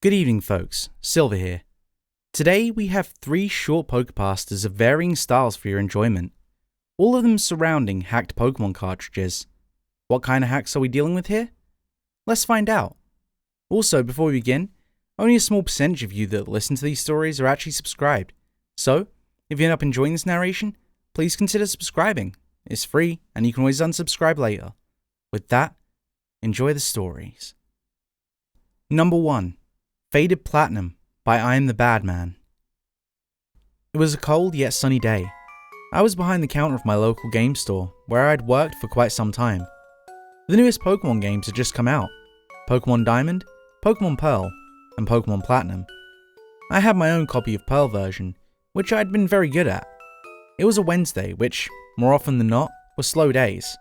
Good evening folks, Silver here. Today we have 3 short Poképastas of varying styles for your enjoyment, all of them surrounding hacked Pokemon cartridges. What kind of hacks are we dealing with here? Let's find out. Also, before we begin, only a small percentage of you that listen to these stories are actually subscribed, so if you end up enjoying this narration, please consider subscribing. It's free and you can always unsubscribe later. With that, enjoy the stories. Number 1. Faded Platinum by Imthebadmann. It was a cold yet sunny day. I was behind the counter of my local game store, where I had worked for quite some time. The newest Pokemon games had just come out: Pokemon Diamond, Pokemon Pearl, and Pokemon Platinum. I had my own copy of Pearl version, which I had been very good at. It was a Wednesday, which, more often than not, were slow days.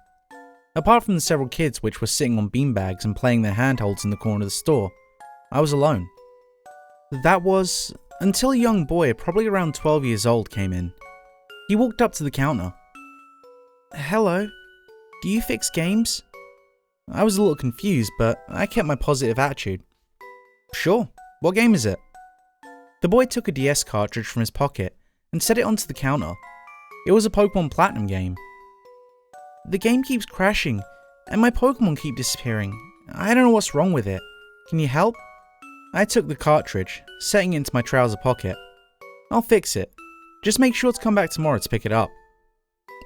Apart from the several kids which were sitting on beanbags and playing their handholds in the corner of the store, I was alone. That was until a young boy, probably around 12 years old, came in. He walked up to the counter. "Hello, do you fix games?" I was a little confused, but I kept my positive attitude. "Sure, what game is it?" The boy took a DS cartridge from his pocket and set it onto the counter. It was a Pokemon Platinum game. "The game keeps crashing, and my Pokemon keep disappearing. I don't know what's wrong with it. Can you help?" I took the cartridge, setting it into my trouser pocket. "I'll fix it. Just make sure to come back tomorrow to pick it up."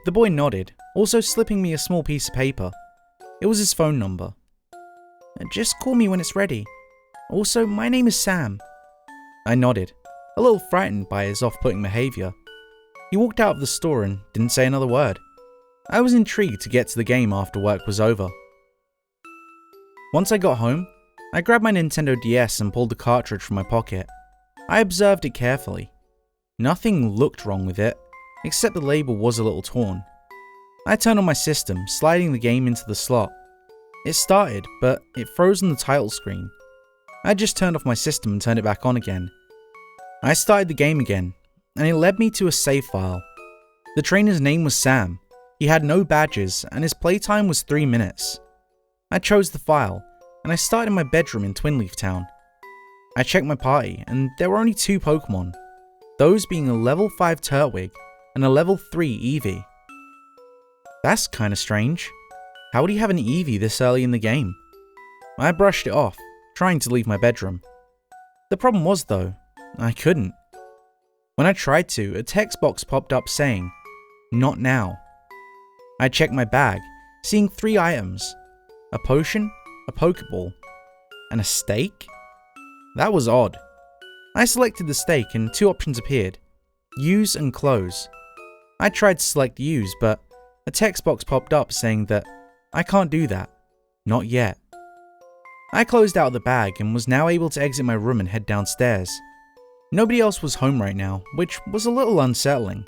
The boy nodded, also slipping me a small piece of paper. It was his phone number. "Just call me when it's ready. Also, my name is Sam." I nodded, a little frightened by his off-putting behaviour. He walked out of the store and didn't say another word. I was intrigued to get to the game after work was over. Once I got home, I grabbed my Nintendo DS and pulled the cartridge from my pocket. I observed it carefully. Nothing looked wrong with it, except the label was a little torn. I turned on my system, sliding the game into the slot. It started, but it froze on the title screen. I just turned off my system and turned it back on again. I started the game again, and it led me to a save file. The trainer's name was Sam. He had no badges, and his playtime was 3 minutes. I chose the file, and I started in my bedroom in Twinleaf Town. I checked my party, and there were only 2 Pokemon, those being a level 5 Turtwig and a level 3 Eevee. That's kinda strange. How would he have an Eevee this early in the game? I brushed it off, trying to leave my bedroom. The problem was though, I couldn't. When I tried to, a text box popped up saying, "Not now." I checked my bag, seeing 3 items: a potion, a Pokeball, and a steak? That was odd. I selected the steak and 2 options appeared: use and close. I tried to select use, but a text box popped up saying that I can't do that. Not yet. I closed out the bag and was now able to exit my room and head downstairs. Nobody else was home right now, which was a little unsettling.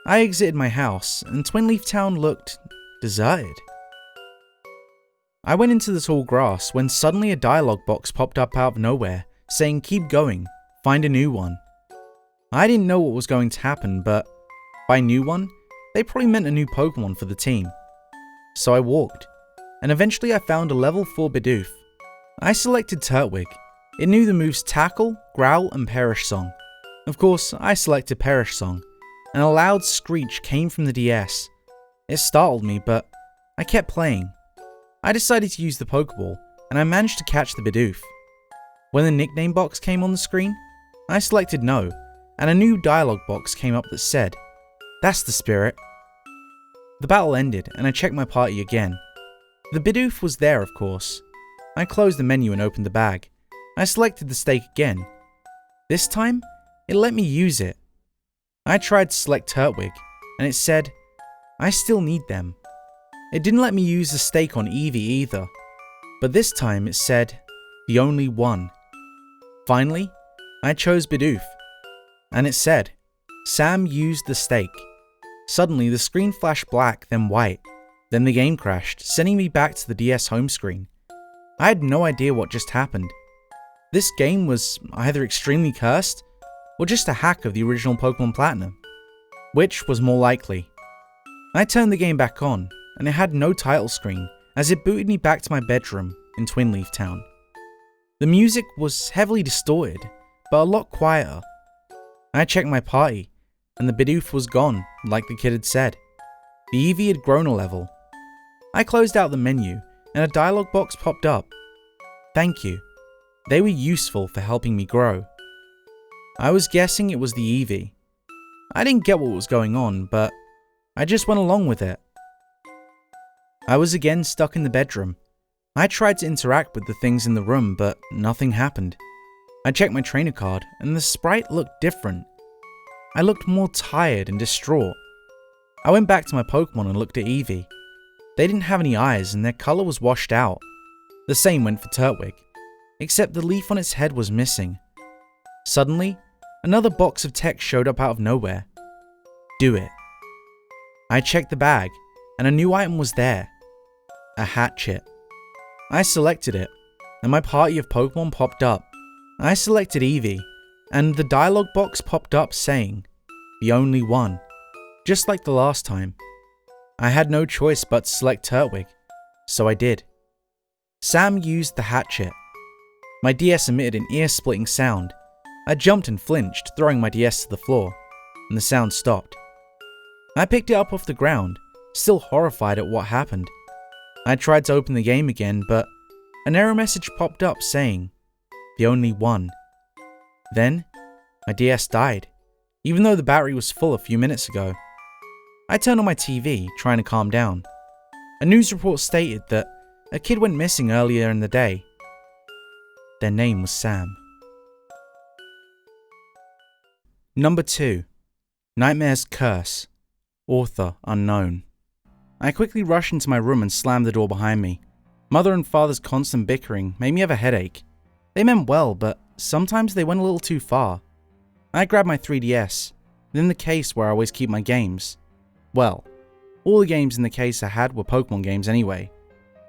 I exited my house, and Twinleaf Town looked deserted. I went into the tall grass when suddenly a dialogue box popped up out of nowhere, saying "Keep going, find a new one." I didn't know what was going to happen, but by new one, they probably meant a new Pokemon for the team. So I walked, and eventually I found a level 4 Bidoof. I selected Turtwig. It knew the moves Tackle, Growl, and Perish Song. Of course, I selected Perish Song, and a loud screech came from the DS. It startled me, but I kept playing. I decided to use the Pokeball, and I managed to catch the Bidoof. When the nickname box came on the screen, I selected no, and a new dialogue box came up that said, "That's the spirit." The battle ended, and I checked my party again. The Bidoof was there, of course. I closed the menu and opened the bag. I selected the steak again. This time, it let me use it. I tried to select Turtwig, and it said, "I still need them." It didn't let me use the steak on Eevee either, but this time it said, "The only one." Finally, I chose Bidoof, and it said, "Sam used the steak." Suddenly the screen flashed black, then white. Then the game crashed, sending me back to the DS home screen. I had no idea what just happened. This game was either extremely cursed, or just a hack of the original Pokemon Platinum. Which was more likely? I turned the game back on, and it had no title screen, as it booted me back to my bedroom in Twinleaf Town. The music was heavily distorted, but a lot quieter. I checked my party, and the Bidoof was gone, like the kid had said. The Eevee had grown a level. I closed out the menu, and a dialogue box popped up. Thank you. They were useful for helping me grow. I was guessing it was the Eevee. I didn't get what was going on, but I just went along with it. I was again stuck in the bedroom. I tried to interact with the things in the room, but nothing happened. I checked my trainer card, and the sprite looked different. I looked more tired and distraught. I went back to my Pokemon and looked at Eevee. They didn't have any eyes and their colour was washed out. The same went for Turtwig, except the leaf on its head was missing. Suddenly, another box of text showed up out of nowhere. Do it. I checked the bag, and a new item was there. A hatchet. I selected it, and my party of Pokemon popped up. I selected Eevee, and the dialogue box popped up saying, the only one, just like the last time. I had no choice but to select Turtwig, so I did. Sam used the hatchet. My DS emitted an ear-splitting sound. I jumped and flinched, throwing my DS to the floor, and the sound stopped. I picked it up off the ground, still horrified at what happened. I tried to open the game again, but an error message popped up saying, the only one. Then, my DS died, even though the battery was full a few minutes ago. I turned on my TV, trying to calm down. A news report stated that a kid went missing earlier in the day. Their name was Sam. Number 2. Nightmare's Curse. Author unknown. I quickly rushed into my room and slammed the door behind me. Mother and father's constant bickering made me have a headache. They meant well, but sometimes they went a little too far. I grabbed my 3DS, then the case where I always keep my games. Well, all the games in the case I had were Pokemon games anyway,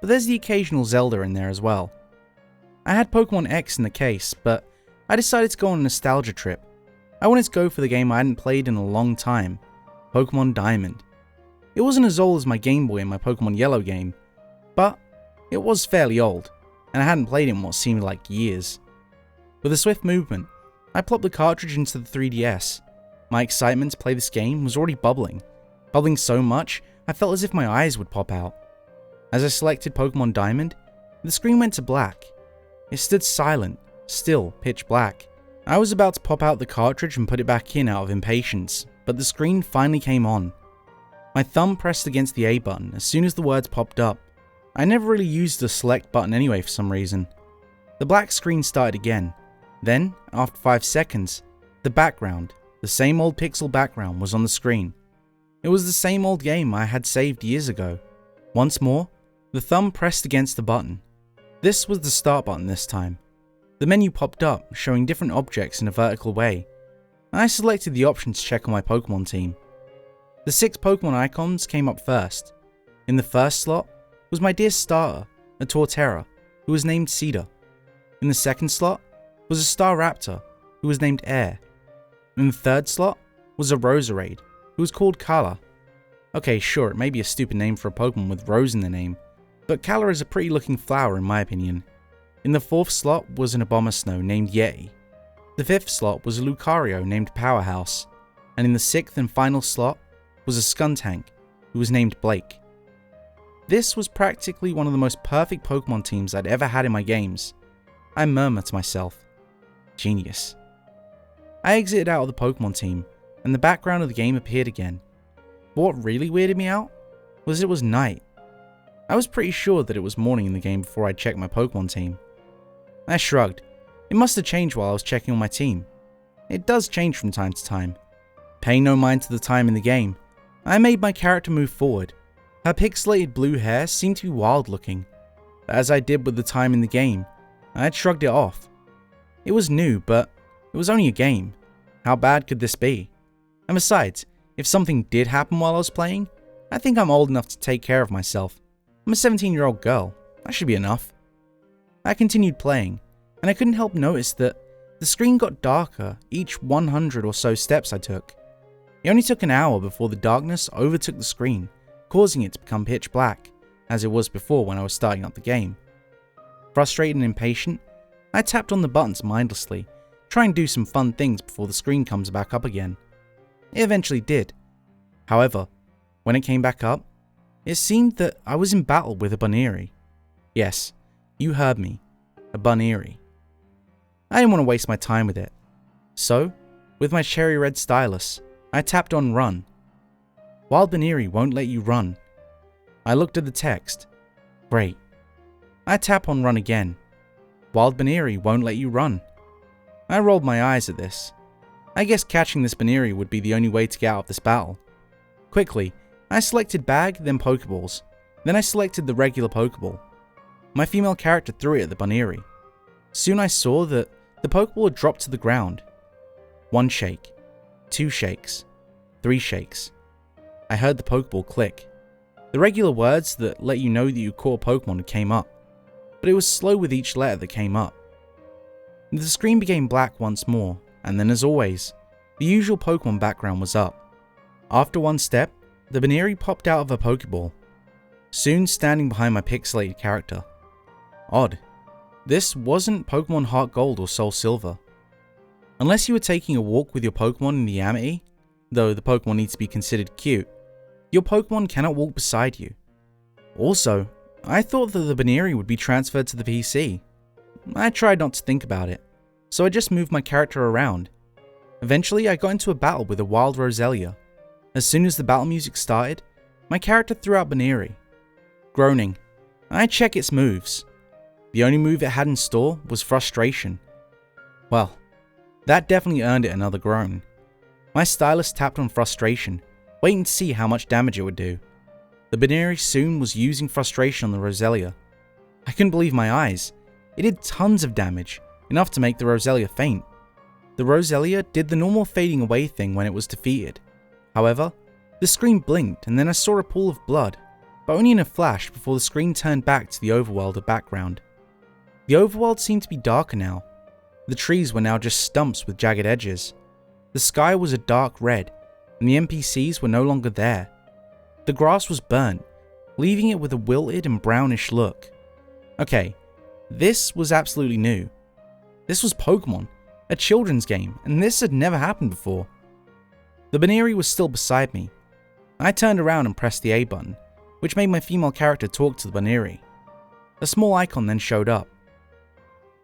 but there's the occasional Zelda in there as well. I had Pokemon X in the case, but I decided to go on a nostalgia trip. I wanted to go for the game I hadn't played in a long time, Pokemon Diamond. It wasn't as old as my Game Boy and my Pokemon Yellow game, but it was fairly old, and I hadn't played it in what seemed like years. With a swift movement, I plopped the cartridge into the 3DS. My excitement to play this game was already bubbling so much I felt as if my eyes would pop out. As I selected Pokemon Diamond, the screen went to black. It stood silent, still pitch black. I was about to pop out the cartridge and put it back in out of impatience, but the screen finally came on. My thumb pressed against the A button as soon as the words popped up. I never really used the select button anyway for some reason. The black screen started again. Then, after 5 seconds, the background, the same old pixel background, was on the screen. It was the same old game I had saved years ago. Once more, the thumb pressed against the button. This was the start button this time. The menu popped up, showing different objects in a vertical way. I selected the option to check on my Pokemon team. The 6 Pokemon icons came up first. In the first slot was my dear starter, a Torterra, who was named Cedar. In the second slot was a Staraptor, who was named Air. In the third slot was a Roserade, who was called Kala. Okay, sure, it may be a stupid name for a Pokemon with Rose in the name, but Kala is a pretty looking flower in my opinion. In the fourth slot was an Abomasnow named Yeti. The fifth slot was a Lucario named Powerhouse, and in the sixth and final slot was a Skuntank, who was named Blake. This was practically one of the most perfect Pokemon teams I'd ever had in my games. I murmured to myself, genius. I exited out of the Pokemon team, and the background of the game appeared again. But what really weirded me out was it was night. I was pretty sure that it was morning in the game before I checked my Pokemon team. I shrugged. It must have changed while I was checking on my team. It does change from time to time. Paying no mind to the time in the game, I made my character move forward. Her pixelated blue hair seemed to be wild looking, but as I did with the time in the game, I had shrugged it off. It was new, but it was only a game. How bad could this be? And besides, if something did happen while I was playing, I think I'm old enough to take care of myself. I'm a 17-year-old girl. That should be enough. I continued playing, and I couldn't help notice that the screen got darker each 100 or so steps I took. It only took an hour before the darkness overtook the screen, causing it to become pitch black, as it was before when I was starting up the game. Frustrated and impatient, I tapped on the buttons mindlessly, trying to do some fun things before the screen comes back up again. It eventually did. However, when it came back up, it seemed that I was in battle with a Bunnery. Yes, you heard me, a Bunnery. I didn't want to waste my time with it. So, with my cherry red stylus, I tapped on run. Wild Bunnery won't let you run. I looked at the text. Great. I tap on run again. Wild Bunnery won't let you run. I rolled my eyes at this. I guess catching this Bunnery would be the only way to get out of this battle. Quickly, I selected bag, then Pokeballs. Then I selected the regular Pokeball. My female character threw it at the Bunnery. Soon I saw that the Pokeball had dropped to the ground. 1 shake, 2 shakes, 3 shakes. I heard the Pokeball click. The regular words that let you know that you caught a Pokemon came up, but it was slow with each letter that came up. The screen became black once more, and then as always, the usual Pokemon background was up. After 1 step, the Bunnery popped out of a Pokeball, soon standing behind my pixelated character. Odd. This wasn't Pokemon Heart Gold or Soul Silver. Unless you were taking a walk with your Pokemon in the Amity, though the Pokemon needs to be considered cute, your Pokemon cannot walk beside you. Also, I thought that the Bunnery would be transferred to the PC. I tried not to think about it, so I just moved my character around. Eventually, I got into a battle with a wild Roselia. As soon as the battle music started, my character threw out Bunnery. Groaning, I check its moves. The only move it had in store was Frustration. Well, that definitely earned it another groan. My stylus tapped on Frustration, waiting to see how much damage it would do. The Bunnery soon was using Frustration on the Roselia. I couldn't believe my eyes. It did tons of damage, enough to make the Roselia faint. The Roselia did the normal fading away thing when it was defeated. However, the screen blinked and then I saw a pool of blood, but only in a flash before the screen turned back to the overworld background. The overworld seemed to be darker now. The trees were now just stumps with jagged edges. The sky was a dark red, and the NPCs were no longer there. The grass was burnt, leaving it with a wilted and brownish look. Okay, this was absolutely new. This was Pokemon, a children's game, and this had never happened before. The Bunnery was still beside me. I turned around and pressed the A button, which made my female character talk to the Bunnery. A small icon then showed up.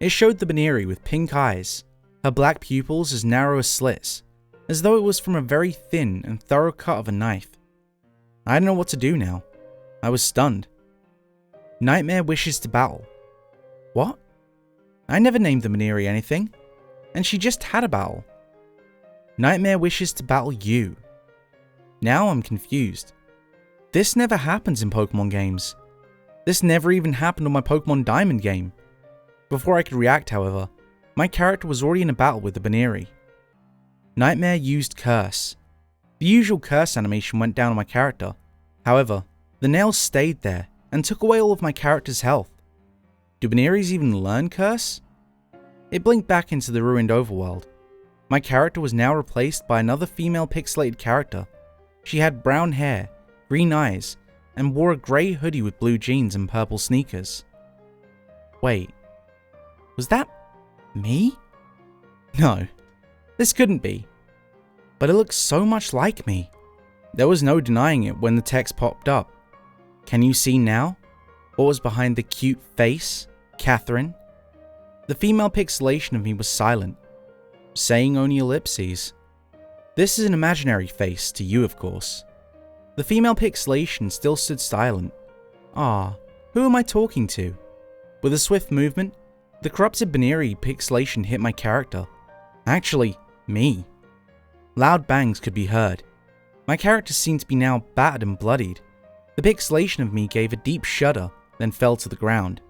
It showed the Bunnery with pink eyes, her black pupils as narrow as slits, as though it was from a very thin and thorough cut of a knife. I didn't know what to do now. I was stunned. Nightmare wishes to battle. What? I never named the Bunnery anything, and she just had a battle. Nightmare wishes to battle you. Now I'm confused. This never happens in Pokemon games. This never even happened on my Pokemon Diamond game. Before I could react, however, my character was already in a battle with the Bunnery. Nightmare used Curse. The usual Curse animation went down on my character. However, the nails stayed there and took away all of my character's health. Do Bunnerys even learn Curse? It blinked back into the ruined overworld. My character was now replaced by another female pixelated character. She had brown hair, green eyes, and wore a grey hoodie with blue jeans and purple sneakers. Wait, was that me? No, this couldn't be. But it looked so much like me. There was no denying it when the text popped up. Can you see now what was behind the cute face, Catherine? The female pixelation of me was silent, saying only ellipses. This is an imaginary face to you, of course. The female pixelation still stood silent. Ah, who am I talking to? With a swift movement, the corrupted Bunnery pixelation hit my character. Actually, me. Loud bangs could be heard. My character seemed to be now battered and bloodied. The pixelation of me gave a deep shudder, then fell to the ground.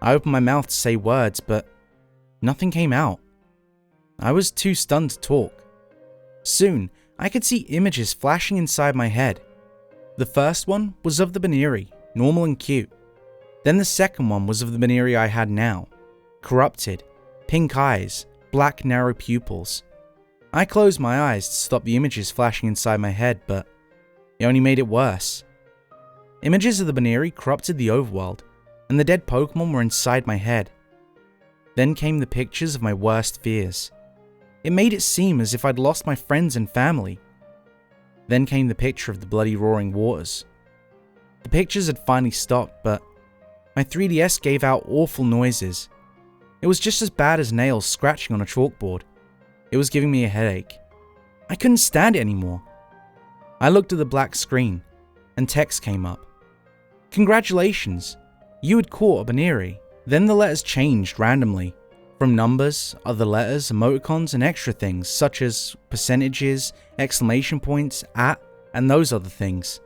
I opened my mouth to say words, but nothing came out. I was too stunned to talk. Soon, I could see images flashing inside my head. The first one was of the Bunnery, normal and cute. Then the second one was of the Bunnery I had now. Corrupted, pink eyes, black narrow pupils. I closed my eyes to stop the images flashing inside my head, but it only made it worse. Images of the Bunnery corrupted the overworld, and the dead Pokemon were inside my head. Then came the pictures of my worst fears. It made it seem as if I'd lost my friends and family. Then came the picture of the bloody roaring waters. The pictures had finally stopped, but my 3DS gave out awful noises. It was just as bad as nails scratching on a chalkboard. It was giving me a headache. I couldn't stand it anymore. I looked at the black screen, and text came up. Congratulations, you had caught a Baneri. Then the letters changed randomly, from numbers, other letters, emoticons, and extra things such as percentages, exclamation points, at, and those other things.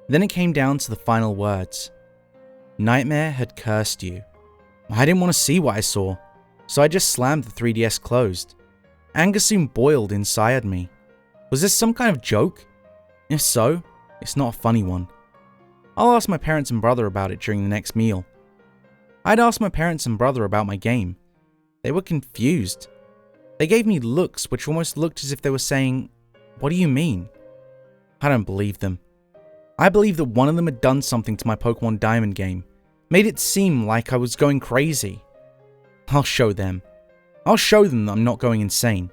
Then it came down to the final words. Nightmare had cursed you. I didn't want to see what I saw, so I just slammed the 3DS closed. Anger soon boiled inside me. Was this some kind of joke? If so, it's not a funny one. I'll ask my parents and brother about it during the next meal. I'd asked my parents and brother about my game. They were confused. They gave me looks which almost looked as if they were saying, "What do you mean?" I don't believe them. I believe that one of them had done something to my Pokemon Diamond game, made it seem like I was going crazy. I'll show them. I'll show them that I'm not going insane.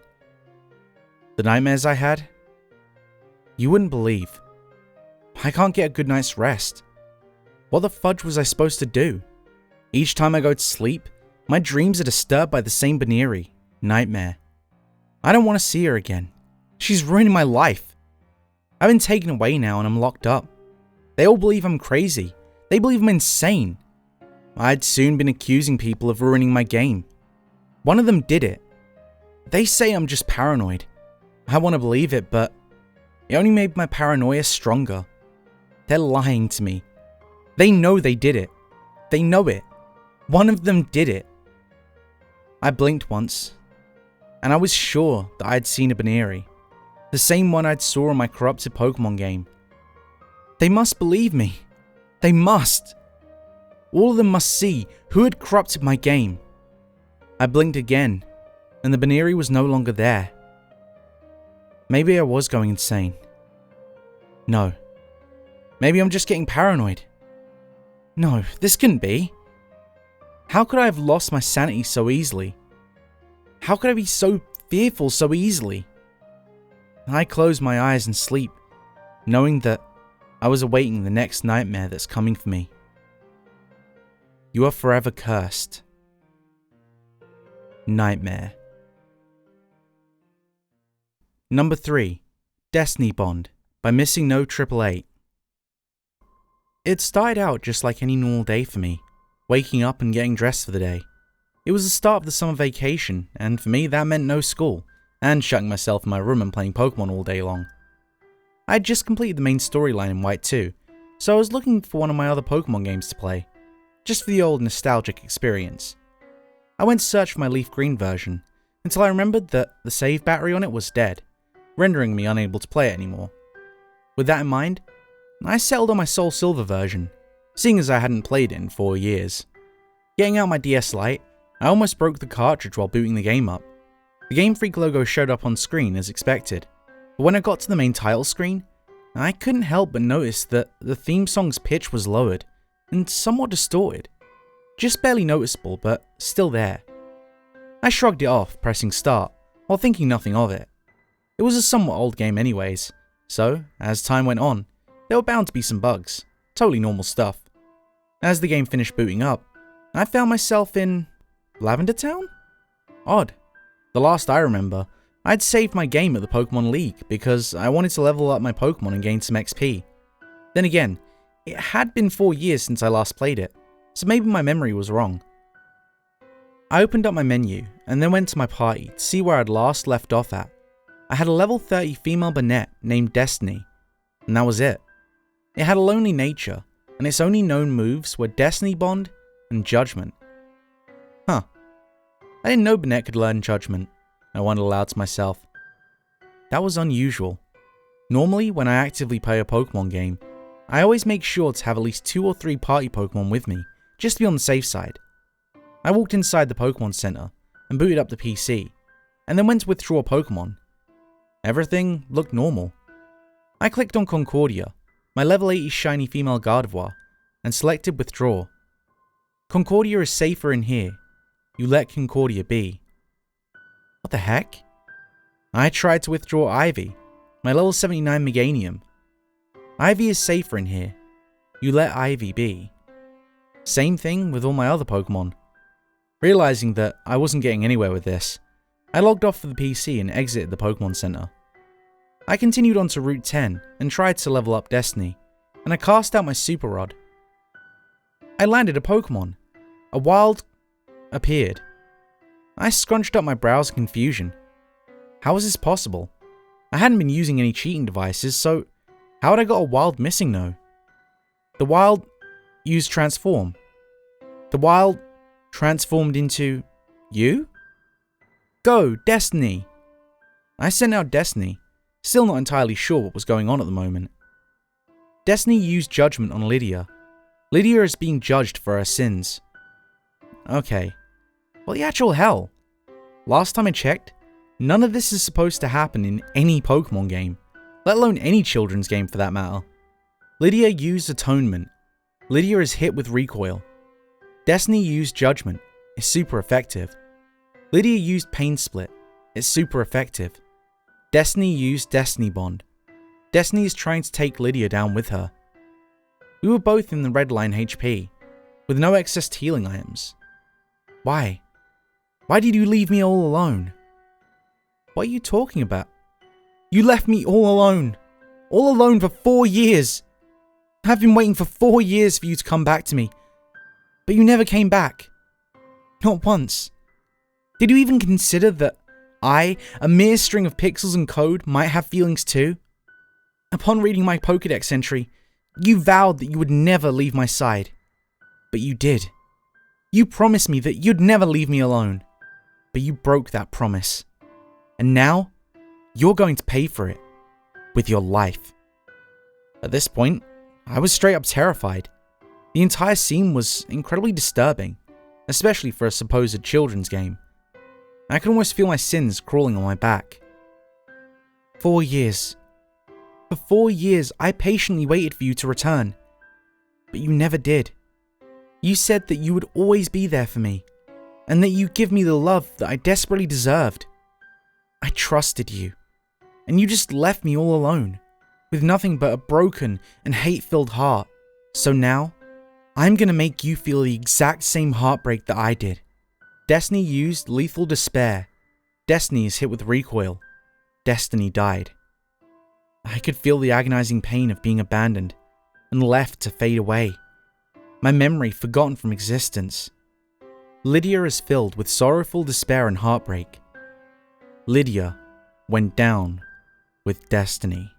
The nightmares I had? You wouldn't believe. I can't get a good night's rest. What the fudge was I supposed to do? Each time I go to sleep, my dreams are disturbed by the same Baneri, Nightmare. I don't want to see her again. She's ruining my life. I've been taken away now and I'm locked up. They all believe I'm crazy. They believe I'm insane. I'd soon been accusing people of ruining my game. One of them did it. They say I'm just paranoid. I want to believe it, but it only made my paranoia stronger. They're lying to me. They know they did it. They know it. One of them did it. I blinked once, and I was sure that I had seen a Baneri. The same one I'd saw in my corrupted Pokemon game. They must believe me. They must. All of them must see who had corrupted my game. I blinked again, and the Baneri was no longer there. Maybe I was going insane. No. Maybe I'm just getting paranoid. No, this couldn't be. How could I have lost my sanity so easily? How could I be so fearful so easily? I closed my eyes and sleep, knowing that I was awaiting the next nightmare that's coming for me. You are forever cursed. Nightmare. Number 3. Destiny Bond by Missing No 888. It started out just like any normal day for me, waking up and getting dressed for the day. It was the start of the summer vacation, and for me that meant no school, and shutting myself in my room and playing Pokemon all day long. I had just completed the main storyline in White 2, so I was looking for one of my other Pokemon games to play, just for the old nostalgic experience. I went to search for my Leaf Green version, until I remembered that the save battery on it was dead, rendering me unable to play it anymore. With that in mind, I settled on my Soul Silver version, seeing as I hadn't played it in 4 years. Getting out my DS Lite, I almost broke the cartridge while booting the game up. The Game Freak logo showed up on screen as expected, but when I got to the main title screen, I couldn't help but notice that the theme song's pitch was lowered, and somewhat distorted. Just barely noticeable, but still there. I shrugged it off, pressing start, while thinking nothing of it. It was a somewhat old game anyways, so, as time went on, there were bound to be some bugs. Totally normal stuff. As the game finished booting up, I found myself in Lavender Town? Odd. The last I remember, I'd saved my game at the Pokemon League because I wanted to level up my Pokemon and gain some XP. Then again, it had been 4 years since I last played it, so maybe my memory was wrong. I opened up my menu and then went to my party to see where I'd last left off at. I had a level 30 female Banette named Destiny, and that was it. It had a lonely nature, and its only known moves were Destiny Bond and Judgment. Huh. I didn't know Banette could learn Judgment, I wondered aloud to myself. That was unusual. Normally, when I actively play a Pokemon game, I always make sure to have at least 2 or 3 party Pokemon with me, just to be on the safe side. I walked inside the Pokemon Center and booted up the PC, and then went to withdraw a Pokemon. Everything looked normal. I clicked on Concordia, my level 80 shiny female Gardevoir, and selected withdraw. Concordia is safer in here, you let Concordia be. What the heck? I tried to withdraw Ivy, my level 79 Meganium. Ivy is safer in here. You let Ivy be. Same thing with all my other Pokemon. Realizing that I wasn't getting anywhere with this, I logged off of the PC and exited the Pokemon Center. I continued on to Route 10 and tried to level up Destiny, and I cast out my Super Rod. I landed a Pokemon. A wild appeared. I scrunched up my brows in confusion. How was this possible? I hadn't been using any cheating devices, so how had I got a wild missing though? The wild used transform. The wild transformed into you? Go, Destiny! I sent out Destiny, still not entirely sure what was going on at the moment. Destiny used judgment on Lydia. Lydia is being judged for her sins. Okay. What the actual hell? Last time I checked, none of this is supposed to happen in any Pokemon game, let alone any children's game for that matter. Lydia used Atonement. Lydia is hit with Recoil. Destiny used Judgment. It's super effective. Lydia used Pain Split. It's super effective. Destiny used Destiny Bond. Destiny is trying to take Lydia down with her. We were both in the red line HP, with no excess healing items. Why? Why did you leave me all alone? What are you talking about? You left me all alone. All alone for 4 years. I've been waiting for 4 years for you to come back to me. But you never came back. Not once. Did you even consider that I, a mere string of pixels and code, might have feelings too? Upon reading my Pokédex entry, you vowed that you would never leave my side. But you did. You promised me that you'd never leave me alone. But you broke that promise. And now, you're going to pay for it. With your life. At this point, I was straight up terrified. The entire scene was incredibly disturbing, especially for a supposed children's game. I could almost feel my sins crawling on my back. 4 years. For 4 years, I patiently waited for you to return. But you never did. You said that you would always be there for me, and that you'd give me the love that I desperately deserved. I trusted you, and you just left me all alone, with nothing but a broken and hate-filled heart. So now, I'm gonna make you feel the exact same heartbreak that I did. Destiny used Lethal Despair. Destiny is hit with Recoil. Destiny died. I could feel the agonizing pain of being abandoned and left to fade away. My memory forgotten from existence. Lydia is filled with sorrowful despair and heartbreak. Lydia went down with Destiny.